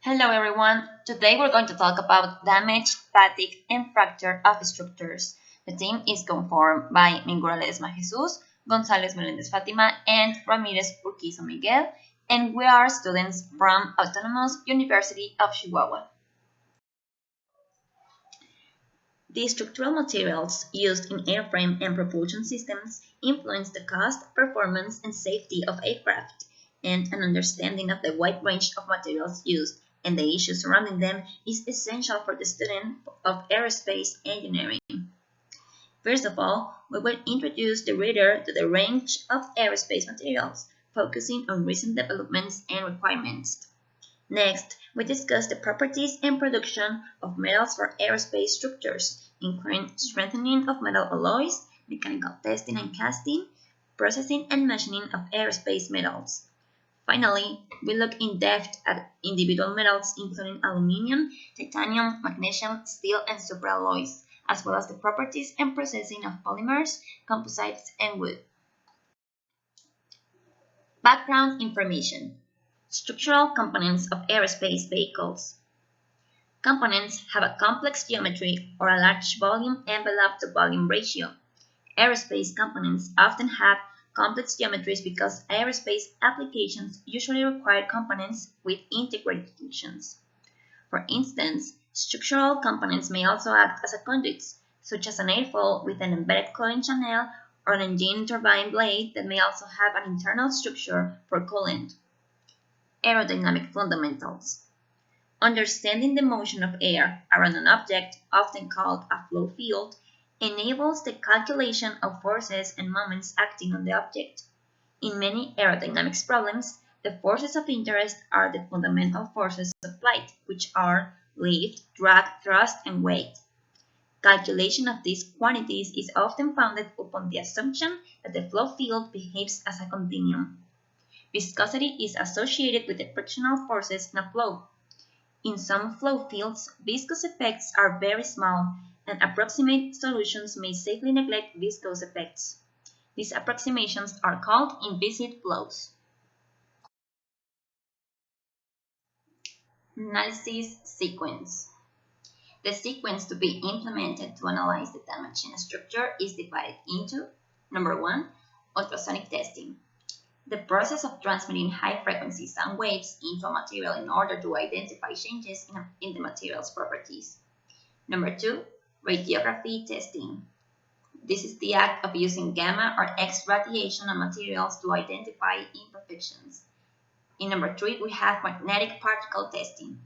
Hello everyone, today we're going to talk about damage, fatigue, and fracture of structures. The team is conformed by Mingura, Ledezma, Jesús, González Meléndez, Fátima, and Ramírez, Urquizu, Miguel, and we are students from Autonomous University of Chihuahua. The structural materials used in airframe and propulsion systems influence the cost, performance, and safety of aircraft, and an understanding of the wide range of materials used and the issues surrounding them is essential for the student of aerospace engineering. First of all, we will introduce the reader to the range of aerospace materials, focusing on recent developments and requirements. Next, we discuss the properties and production of metals for aerospace structures, including strengthening of metal alloys, mechanical testing and casting, processing and machining of aerospace metals. Finally, we look in depth at individual metals including aluminum, titanium, magnesium, steel, and superalloys, as well as the properties and processing of polymers, composites, and wood. Background information. Structural components of aerospace vehicles. Components have a complex geometry or a large volume envelope to volume ratio. Aerospace components often have complex geometries because aerospace applications usually require components with integrated functions. For instance, structural components may also act as conduits, such as an airfoil with an embedded cooling channel or an engine turbine blade that may also have an internal structure for coolant. Aerodynamic fundamentals. Understanding the motion of air around an object, often called a flow field, enables the calculation of forces and moments acting on the object. In many aerodynamics problems, the forces of interest are the fundamental forces of flight, which are lift, drag, thrust, and weight. Calculation of these quantities is often founded upon the assumption that the flow field behaves as a continuum. Viscosity is associated with the frictional forces in a flow. In some flow fields, viscous effects are very small, and approximate solutions may safely neglect viscous effects. These approximations are called implicit flows. Analysis sequence. The sequence to be implemented to analyze the damage in a structure is divided into number 1, ultrasonic testing. The process of transmitting high-frequency sound waves into a material in order to identify changes in the material's properties. Number 2, radiography testing. This is the act of using gamma or X radiation on materials to identify imperfections. In number 3, we have magnetic particle testing.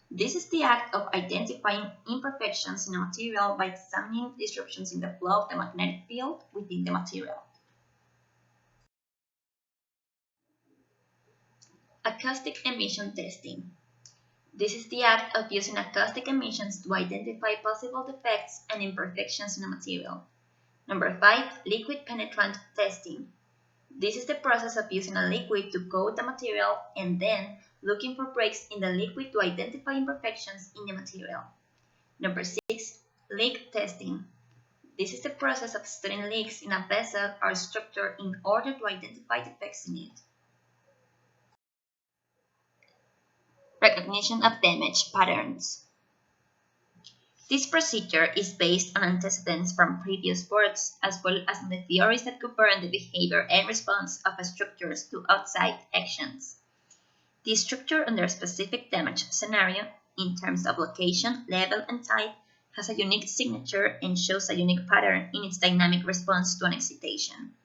This is the act of identifying imperfections in a material by examining disruptions in the flow of the magnetic field within the material. Acoustic emission testing. This is the act of using acoustic emissions to identify possible defects and imperfections in a material. Number 5, liquid penetrant testing. This is the process of using a liquid to coat the material and then looking for breaks in the liquid to identify imperfections in the material. Number 6, leak testing. This is the process of studying leaks in a vessel or structure in order to identify defects in it. Recognition of damage patterns. This procedure is based on antecedents from previous works as well as on the theories that govern the behavior and response of structures to outside actions. The structure under a specific damage scenario, in terms of location, level, and type, has a unique signature and shows a unique pattern in its dynamic response to an excitation.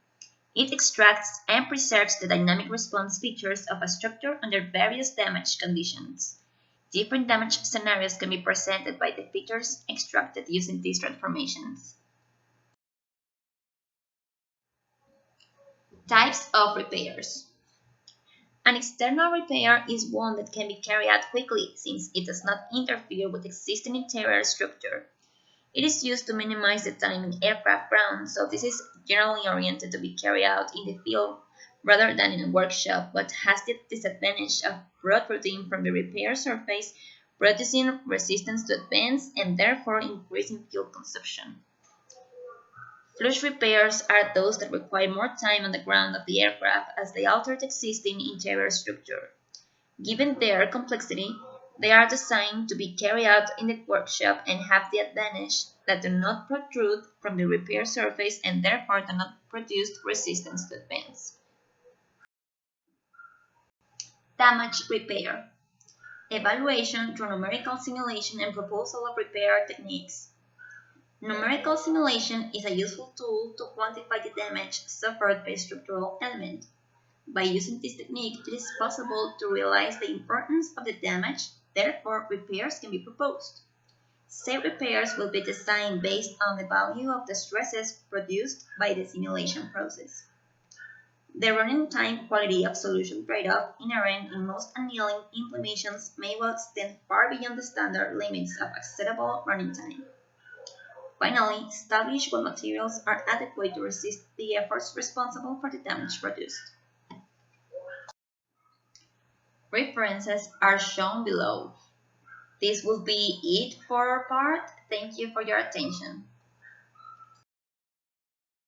It extracts and preserves the dynamic response features of a structure under various damage conditions. Different damage scenarios can be presented by the features extracted using these transformations. Types of repairs. An external repair is one that can be carried out quickly since it does not interfere with existing interior structure. It is used to minimize the time in aircraft ground, so this is generally oriented to be carried out in the field rather than in a workshop, but has the disadvantage of protruding from the repair surface, producing resistance to advance and therefore increasing fuel consumption. Flush repairs are those that require more time on the ground of the aircraft as they alter the existing interior structure. Given their complexity, They are designed to be carried out in the workshop and have the advantage that do not protrude from the repair surface and therefore do not produce resistance to advance. Damage repair. Evaluation through numerical simulation and proposal of repair techniques. Numerical simulation is a useful tool to quantify the damage suffered by a structural element. By using this technique, it is possible to realize the importance of the damage, therefore repairs can be proposed. Safe repairs will be designed based on the value of the stresses produced by the simulation process. The running time quality of solution trade-off inherent in most annealing implementations may well extend far beyond the standard limits of acceptable running time. Finally, establish what materials are adequate to resist the efforts responsible for the damage produced. References are shown below. This will be it for our part. Thank you for your attention.